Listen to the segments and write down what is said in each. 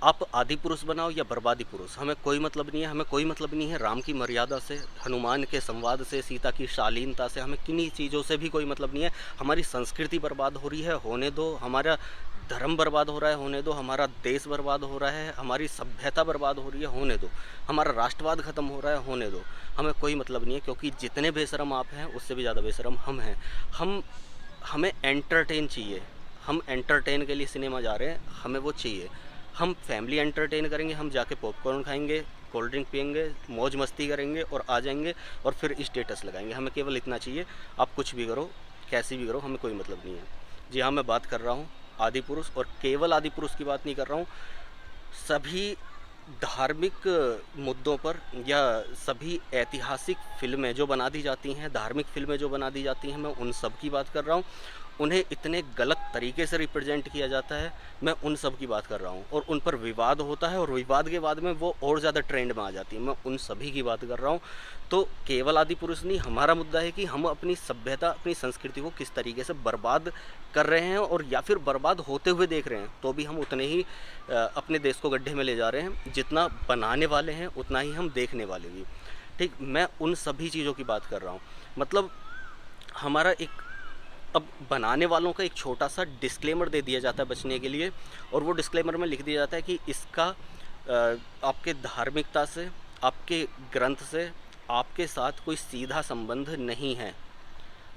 आप आदि पुरुष बनाओ या बर्बादी पुरुष, हमें कोई मतलब नहीं है। हमें कोई मतलब नहीं है राम की मर्यादा से, हनुमान के संवाद से, सीता की शालीनता से, हमें किन्हीं चीज़ों से भी कोई मतलब नहीं है। हमारी संस्कृति बर्बाद हो रही है, होने दो। हमारा धर्म बर्बाद हो रहा है, होने दो। हमारा देश बर्बाद हो रहा है, हमारी सभ्यता बर्बाद हो रही है, होने दो। हमारा राष्ट्रवाद ख़त्म हो रहा है, होने दो। हमें कोई मतलब नहीं है, क्योंकि जितने बेशरम आप हैं उससे भी ज़्यादा बेशरम हम हैं। हम हमें एंटरटेन चाहिए। हम एंटरटेन के लिए सिनेमा जा रहे हैं, हमें वो चाहिए। हम फैमिली एंटरटेन करेंगे, हम जाके पॉपकॉर्न खाएंगे, कोल्ड ड्रिंक पियेंगे, मौज मस्ती करेंगे और आ जाएंगे और फिर स्टेटस लगाएंगे। हमें केवल इतना चाहिए। आप कुछ भी करो, कैसी भी करो, हमें कोई मतलब नहीं है। जी हाँ, मैं बात कर रहा हूँ आदि पुरुष, और केवल आदि पुरुष की बात नहीं कर रहा हूँ। सभी धार्मिक मुद्दों पर या सभी ऐतिहासिक फ़िल्में जो बना दी जाती हैं, धार्मिक फ़िल्में जो बना दी जाती हैं, मैं उन सब की बात कर रहा हूँ। उन्हें इतने गलत तरीके से रिप्रेजेंट किया जाता है, मैं उन सब की बात कर रहा हूँ। और उन पर विवाद होता है और विवाद के बाद में वो और ज़्यादा ट्रेंड में आ जाती है, मैं उन सभी की बात कर रहा हूँ। तो केवल आदि पुरुष नहीं, हमारा मुद्दा है कि हम अपनी सभ्यता, अपनी संस्कृति को किस तरीके से बर्बाद कर रहे हैं, और या फिर बर्बाद होते हुए देख रहे हैं। तो भी हम उतने ही अपने देश को गड्ढे में ले जा रहे हैं। जितना बनाने वाले हैं उतना ही हम देखने वाले भी। ठीक, मैं उन सभी चीज़ों की बात कर रहा हूँ। मतलब हमारा एक, अब बनाने वालों का एक छोटा सा डिस्क्लेमर दे दिया जाता है बचने के लिए, और वो डिस्क्लेमर में लिख दिया जाता है कि इसका आपके धार्मिकता से, आपके ग्रंथ से, आपके साथ कोई सीधा संबंध नहीं है।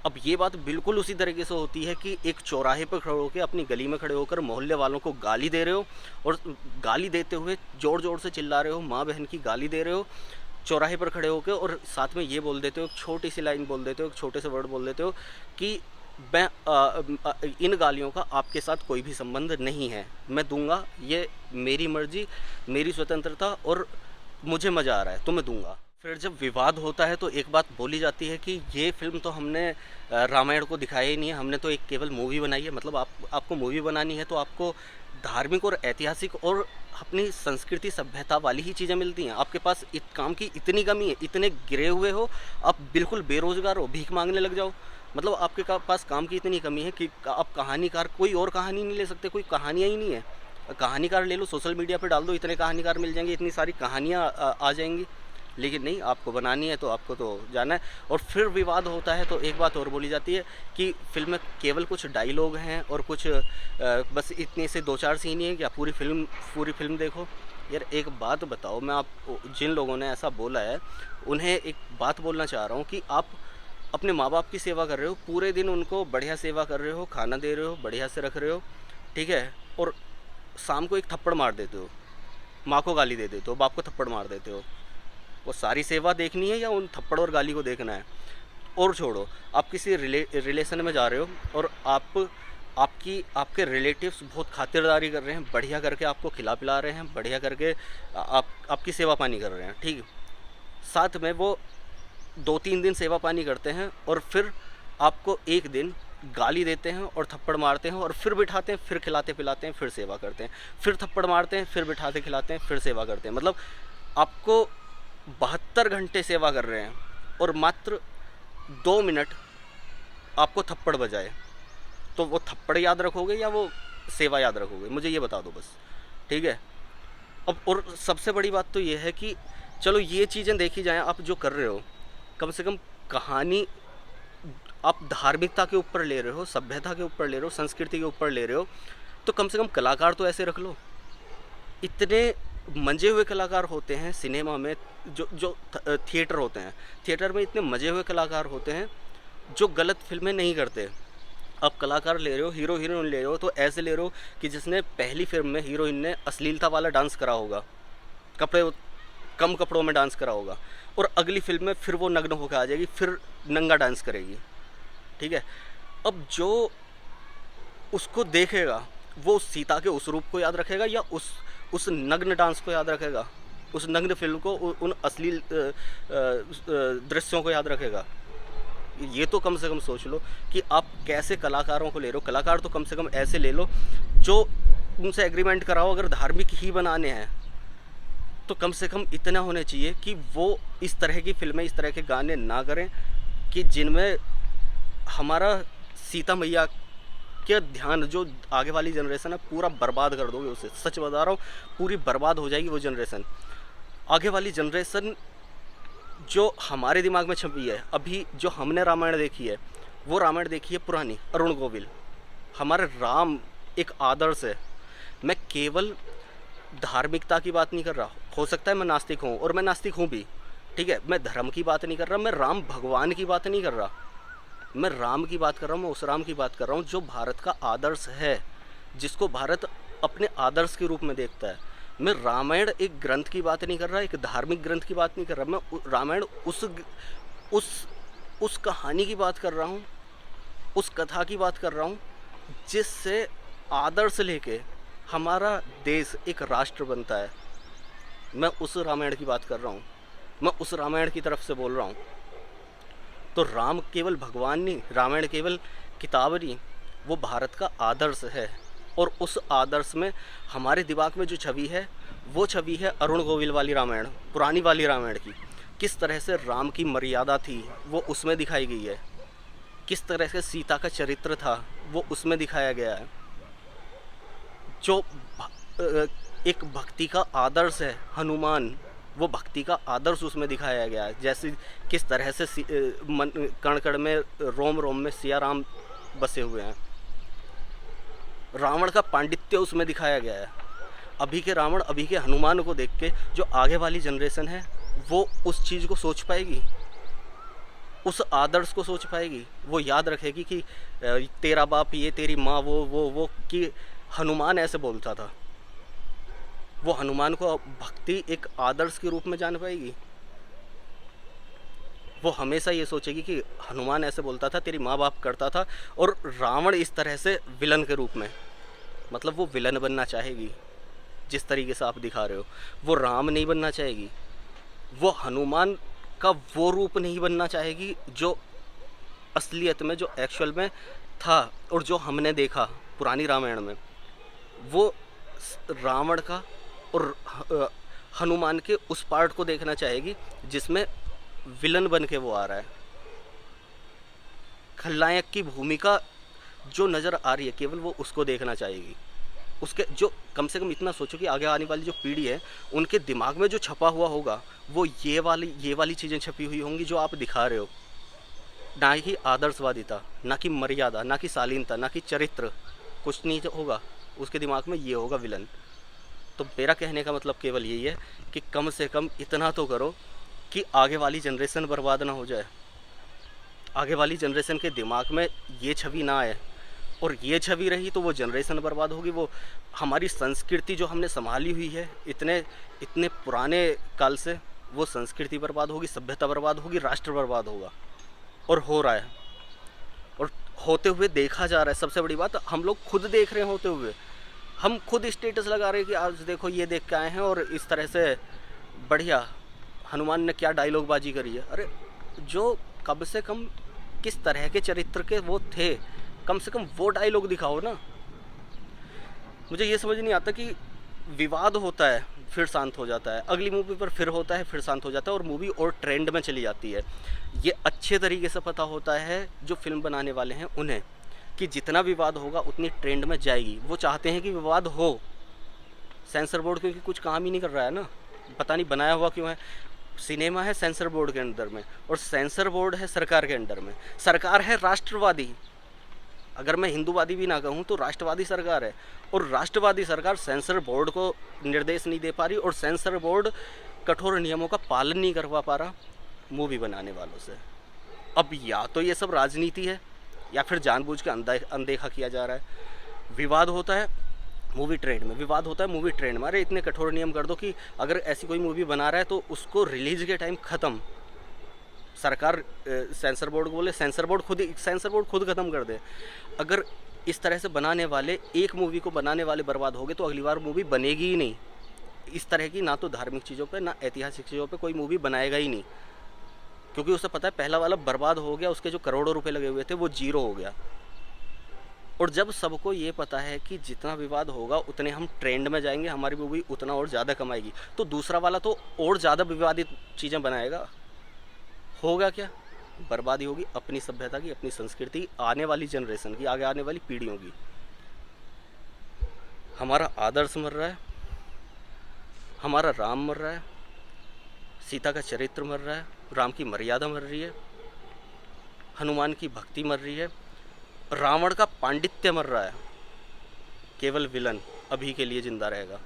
अब ये बात बिल्कुल उसी तरीके से होती है कि एक चौराहे पर खड़े होकर, अपनी गली में खड़े होकर मोहल्ले वालों को गाली दे रहे हो, और गाली देते हुए ज़ोर ज़ोर से चिल्ला रहे हो, माँ बहन की गाली दे रहे हो चौराहे पर खड़े होकर, और साथ में ये बोल देते हो, छोटी सी लाइन बोल देते हो, एक छोटे से वर्ड बोल देते हो कि मैं इन गालियों का आपके साथ कोई भी संबंध नहीं है, मैं दूंगा, ये मेरी मर्जी, मेरी स्वतंत्रता, और मुझे मज़ा आ रहा है तो मैं दूंगा। फिर जब विवाद होता है तो एक बात बोली जाती है कि ये फिल्म तो हमने रामायण को दिखाया ही नहीं है, हमने तो एक केवल मूवी बनाई है। मतलब आपको मूवी बनानी है तो आपको धार्मिक और ऐतिहासिक और अपनी संस्कृति सभ्यता वाली ही चीज़ें मिलती हैं। आपके पास काम की इतनी कमी है, इतने गिरे हुए हो, आप बिल्कुल बेरोज़गार हो, भीख मांगने लग जाओ। मतलब आपके पास काम की इतनी कमी है कि आप कहानीकार, कोई और कहानी नहीं ले सकते, कोई कहानियाँ ही नहीं है। कहानीकार ले लो, सोशल मीडिया पे डाल दो, इतने कहानीकार मिल जाएंगे, इतनी सारी कहानियाँ आ जाएंगी। लेकिन नहीं, आपको बनानी है तो आपको तो जाना है। और फिर विवाद होता है तो एक बात और बोली जाती है कि फिल्म में केवल कुछ डायलॉग हैं और कुछ बस इतने से 2-4 सीन ही हैं, क्या पूरी फिल्म देखो। यार एक बात बताओ, मैं आप जिन लोगों ने ऐसा बोला है उन्हें एक बात बोलना चाह रहा हूँ कि आप अपने माँ बाप की सेवा कर रहे हो, पूरे दिन उनको बढ़िया सेवा कर रहे हो, खाना दे रहे हो, बढ़िया से रख रहे हो, ठीक है, और शाम को एक थप्पड़ मार देते हो, माँ को गाली दे देते हो, बाप को थप्पड़ मार देते हो। वो सारी सेवा देखनी है या उन थप्पड़ और गाली को देखना है? और छोड़ो, आप किसी रिलेशन में जा रहे हो और आपके रिलेटिव्स बहुत खातिरदारी कर रहे हैं, बढ़िया करके आपको खिला पिला रहे हैं, बढ़िया करके आपकी सेवा पानी कर रहे हैं, ठीक। साथ में वो 2-3 दिन सेवा पानी करते हैं और फिर आपको एक दिन गाली देते हैं और थप्पड़ मारते हैं, और फिर बिठाते हैं, फिर खिलाते पिलाते हैं, फिर सेवा करते हैं, फिर थप्पड़ मारते हैं, फिर बिठाते खिलाते हैं, फिर सेवा करते हैं। मतलब आपको 72 घंटे सेवा कर रहे हैं और मात्र 2 मिनट आपको थप्पड़ बजाए, तो वो थप्पड़ याद रखोगे या वो सेवा याद रखोगे? मुझे ये बता दो बस, ठीक है। अब और सबसे बड़ी बात तो ये है कि चलो ये चीज़ें देखी जाएं, आप जो कर रहे हो, कम से कम कहानी आप धार्मिकता के ऊपर ले रहे हो, सभ्यता के ऊपर ले रहे हो, संस्कृति के ऊपर ले रहे हो, तो कम से कम कलाकार तो ऐसे रख लो। इतने मंजे हुए कलाकार होते हैं सिनेमा में, जो थिएटर होते हैं, थिएटर में इतने मजे हुए कलाकार होते हैं जो गलत फिल्में नहीं करते। आप कलाकार ले रहे हो, हीरो हीरोइन ले रहे हो, तो ऐसे ले रहे हो कि जिसने पहली फिल्म में हीरोइन ने अश्लीलता वाला डांस करा होगा, कम कपड़ों में डांस करा होगा, और अगली फिल्म में फिर वो नग्न होकर आ जाएगी, फिर नंगा डांस करेगी, ठीक है। अब जो उसको देखेगा वो सीता के उस रूप को याद रखेगा या उस नग्न डांस को याद रखेगा, उस नग्न फिल्म को, उन अश्लील दृश्यों को याद रखेगा? ये तो कम से कम सोच लो कि आप कैसे कलाकारों को ले रहे हो। कलाकार तो कम से कम ऐसे ले लो जो उनसे एग्रीमेंट कराओ, अगर धार्मिक ही बनाने हैं तो कम से कम इतना होना चाहिए कि वो इस तरह की फिल्में, इस तरह के गाने ना करें कि जिनमें हमारा सीता मैया के ध्यान जो आगे वाली जनरेशन है पूरा बर्बाद कर दोगे उसे, सच बता रहा हूँ, पूरी बर्बाद हो जाएगी वो जनरेशन। आगे वाली जनरेशन जो हमारे दिमाग में छपी है, अभी जो हमने रामायण देखी है वो रामायण देखी है पुरानी, अरुण गोविल। हमारे राम एक आदर्श है। मैं केवल धार्मिकता की बात नहीं कर रहा, हो सकता है मैं नास्तिक हूँ और मैं नास्तिक हूँ भी, ठीक है, मैं धर्म की बात नहीं कर रहा, मैं राम भगवान की बात नहीं कर रहा, मैं राम की बात कर रहा हूँ, मैं उस राम की बात कर रहा हूँ जो भारत का आदर्श है, जिसको भारत अपने आदर्श के रूप में देखता है। मैं रामायण एक ग्रंथ की बात नहीं कर रहा, एक धार्मिक ग्रंथ की बात नहीं कर रहा, मैं रामायण उस उस कहानी की बात कर रहा हूँ, उस कथा की बात कर रहा हूँ जिससे आदर्श लेके हमारा देश एक राष्ट्र बनता है। मैं उस रामायण की बात कर रहा हूँ, मैं उस रामायण की तरफ से बोल रहा हूँ। तो राम केवल भगवान नहीं, रामायण केवल किताब नहीं, वो भारत का आदर्श है। और उस आदर्श में हमारे दिमाग में जो छवि है वो छवि है अरुण गोविल वाली रामायण, पुरानी वाली रामायण की। किस तरह से राम की मर्यादा थी वो उसमें दिखाई गई है, किस तरह से सीता का चरित्र था वो उसमें दिखाया गया है। जो एक भक्ति का आदर्श है हनुमान, वो भक्ति का आदर्श उसमें दिखाया गया है। जैसे किस तरह से कण कण में रोम रोम में सिया राम बसे हुए हैं। रावण का पांडित्य उसमें दिखाया गया है। अभी के रावण, अभी के हनुमान को देख के जो आगे वाली जनरेशन है वो उस चीज़ को सोच पाएगी, उस आदर्श को सोच पाएगी, वो याद रखेगी कि तेरा बाप ये, तेरी माँ वो कि हनुमान ऐसे बोलता था। वो हनुमान को भक्ति एक आदर्श के रूप में जान पाएगी। वो हमेशा ये सोचेगी कि हनुमान ऐसे बोलता था, तेरी माँ बाप करता था। और रावण इस तरह से विलन के रूप में, मतलब वो विलन बनना चाहेगी जिस तरीके से आप दिखा रहे हो, वो राम नहीं बनना चाहेगी, वो हनुमान का वो रूप नहीं बनना चाहेगी जो असलियत में, जो एक्चुअल में था और जो हमने देखा पुरानी रामायण में। वो रावण का और हनुमान के उस पार्ट को देखना चाहेगी जिसमें विलन बन के वो आ रहा है। खलनायक की भूमिका जो नज़र आ रही है केवल वो उसको देखना चाहेगी। उसके जो कम से कम इतना सोचो कि आगे आने वाली जो पीढ़ी है उनके दिमाग में जो छपा हुआ होगा वो ये वाली चीज़ें छपी हुई होंगी जो आप दिखा रहे हो। ना ही आदर्शवादिता, ना कि मर्यादा, ना कि शालीनता, ना कि चरित्र, कुछ नहीं होगा उसके दिमाग में, ये होगा विलन। तो मेरा कहने का मतलब केवल यही है कि कम से कम इतना तो करो कि आगे वाली जनरेशन बर्बाद ना हो जाए, आगे वाली जनरेशन के दिमाग में ये छवि ना आए। और ये छवि रही तो वो जनरेशन बर्बाद होगी। वो हमारी संस्कृति जो हमने संभाली हुई है इतने पुराने काल से, वो संस्कृति बर्बाद होगी, सभ्यता बर्बाद होगी, राष्ट्र बर्बाद होगा। और हो रहा है, और होते हुए देखा जा रहा है। सबसे बड़ी बात हम लोग खुद देख रहे हैं होते हुए, हम खुद स्टेटस लगा रहे हैं कि आज देखो ये देख के आए हैं और इस तरह से बढ़िया हनुमान ने क्या डायलॉग बाजी करी है। अरे जो कम से कम किस तरह के चरित्र के वो थे, कम से कम वो डायलॉग दिखाओ ना। मुझे ये समझ नहीं आता कि विवाद होता है फिर शांत हो जाता है, अगली मूवी पर फिर होता है फिर शांत हो जाता है और मूवी और ट्रेंड में चली जाती है। ये अच्छे तरीके से पता होता है जो फिल्म बनाने वाले हैं उन्हें कि जितना विवाद होगा उतनी ट्रेंड में जाएगी। वो चाहते हैं कि विवाद हो। सेंसर बोर्ड क्योंकि कुछ काम ही नहीं कर रहा है ना, पता नहीं बनाया हुआ क्यों है। सिनेमा है सेंसर बोर्ड के अंदर में और सेंसर बोर्ड है सरकार के अंडर में। सरकार है राष्ट्रवादी, अगर मैं हिंदूवादी भी ना कहूँ तो राष्ट्रवादी सरकार है। और राष्ट्रवादी सरकार सेंसर बोर्ड को निर्देश नहीं दे पा रही और सेंसर बोर्ड कठोर नियमों का पालन नहीं करवा पा रहा मूवी बनाने वालों से। अब या तो ये सब राजनीति है या फिर जानबूझ के अनदेखा किया जा रहा है। विवाद होता है मूवी ट्रेंड में, विवाद होता है मूवी ट्रेंड में। अरे इतने कठोर नियम कर दो कि अगर ऐसी कोई मूवी बना रहा है तो उसको रिलीज़ के टाइम ख़त्म। सरकार सेंसर बोर्ड को बोले, सेंसर बोर्ड खुद ख़त्म कर दे। अगर इस तरह से बनाने वाले, एक मूवी को बनाने वाले बर्बाद हो गए तो अगली बार मूवी बनेगी ही नहीं। इस तरह की ना तो धार्मिक चीज़ों पे ना ऐतिहासिक चीज़ों पे कोई मूवी बनाएगा ही नहीं, क्योंकि उसे पता है पहला वाला बर्बाद हो गया, उसके जो करोड़ों रुपए लगे हुए थे वो जीरो हो गया। और जब सबको ये पता है कि जितना विवाद होगा उतने हम ट्रेंड में जाएंगे, हमारी मूवी उतना और ज़्यादा कमाएगी, तो दूसरा वाला तो और ज़्यादा विवादित चीज़ें बनाएगा। होगा क्या? बर्बादी होगी अपनी सभ्यता की, अपनी संस्कृति, आने वाली जनरेशन की, आगे आने वाली पीढ़ियों की। हमारा आदर्श मर रहा है, हमारा राम मर रहा है, सीता का चरित्र मर रहा है, राम की मर्यादा मर रही है, हनुमान की भक्ति मर रही है, रावण का पांडित्य मर रहा है। केवल विलन अभी के लिए जिंदा रहेगा,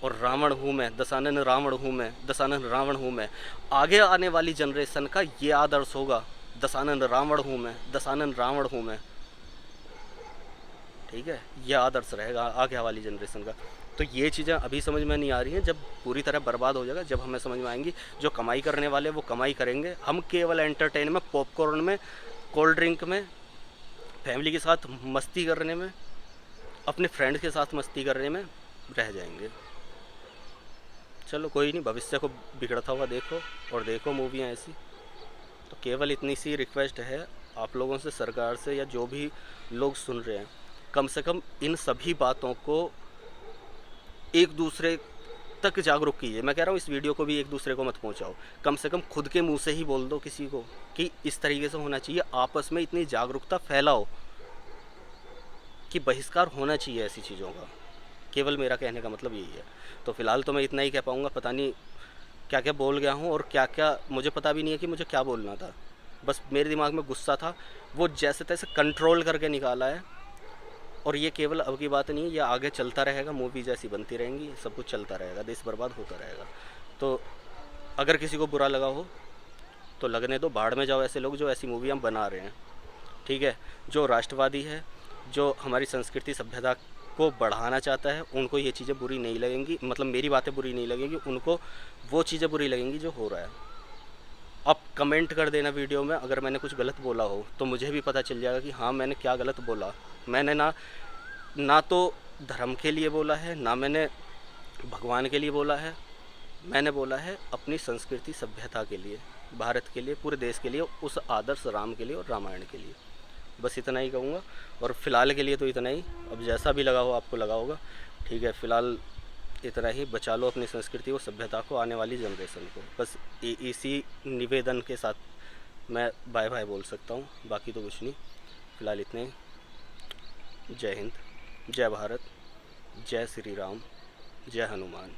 और रावण हूँ मैं, दशानन रावण हूँ मैं, दशानन रावण हूँ मैं। आगे आने वाली जनरेशन का ये आदर्श होगा, दशानन रावण हूँ मैं, दशानन रावण हूँ मैं। ठीक है, यह आदर्श रहेगा आगे वाली जनरेशन का। तो ये चीज़ें अभी समझ में नहीं आ रही हैं, जब पूरी तरह बर्बाद हो जाएगा, जब हमें समझ में आएंगी। जो कमाई करने वाले वो कमाई करेंगे, हम केवल एंटरटेन में, पॉपकॉर्न में, कोल्ड ड्रिंक में, फैमिली के साथ मस्ती करने में, अपने फ्रेंड्स के साथ मस्ती करने में रह जाएंगे। चलो कोई नहीं, भविष्य को बिगड़ता हुआ देखो, और देखो मूवियाँ ऐसी। तो केवल इतनी सी रिक्वेस्ट है आप लोगों से, सरकार से, या जो भी लोग सुन रहे हैं, कम से कम इन सभी बातों को एक दूसरे तक जागरूक कीजिए। मैं कह रहा हूँ इस वीडियो को भी एक दूसरे को मत पहुँचाओ, कम से कम खुद के मुंह से ही बोल दो किसी को कि इस तरीके से होना चाहिए। आपस में इतनी जागरूकता फैलाओ कि बहिष्कार होना चाहिए ऐसी चीज़ों का। केवल मेरा कहने का मतलब यही है। तो फ़िलहाल तो मैं इतना ही कह पाऊँगा, पता नहीं क्या क्या बोल गया हूँ, और क्या क्या मुझे पता भी नहीं है कि मुझे क्या बोलना था। बस मेरे दिमाग में गुस्सा था, वो जैसे तैसे कंट्रोल करके निकाला है। और ये केवल अब की बात नहीं है, ये आगे चलता रहेगा, मूवी जैसी बनती रहेंगी, सब कुछ चलता रहेगा, देश बर्बाद होता रहेगा। तो अगर किसी को बुरा लगा हो तो लगने दो, भाड़ में जाओ ऐसे लोग जो ऐसी मूवियाँ बना रहे हैं। ठीक है, जो राष्ट्रवादी है, जो हमारी संस्कृति सभ्यता को बढ़ाना चाहता है, उनको ये चीज़ें बुरी नहीं लगेंगी, मतलब मेरी बातें बुरी नहीं लगेंगी, उनको वो चीज़ें बुरी लगेंगी जो हो रहा है। आप कमेंट कर देना वीडियो में, अगर मैंने कुछ गलत बोला हो तो मुझे भी पता चल जाएगा कि हाँ मैंने क्या गलत बोला। मैंने ना तो धर्म के लिए बोला है, ना मैंने भगवान के लिए बोला है, मैंने बोला है अपनी संस्कृति सभ्यता के लिए, भारत के लिए, पूरे देश के लिए, उस आदर्श राम के लिए और रामायण के लिए। बस इतना ही कहूँगा, और फ़िलहाल के लिए तो इतना ही। अब जैसा भी लगा हो आपको लगा होगा, ठीक है। फ़िलहाल इतना ही, बचा लो अपनी संस्कृति और सभ्यता को, आने वाली जनरेशन को। बस इसी निवेदन के साथ मैं बाय बाय बोल सकता हूँ, बाकी तो कुछ नहीं। फ़िलहाल इतने ही। जय हिंद, जय भारत, जय श्री राम, जय हनुमान।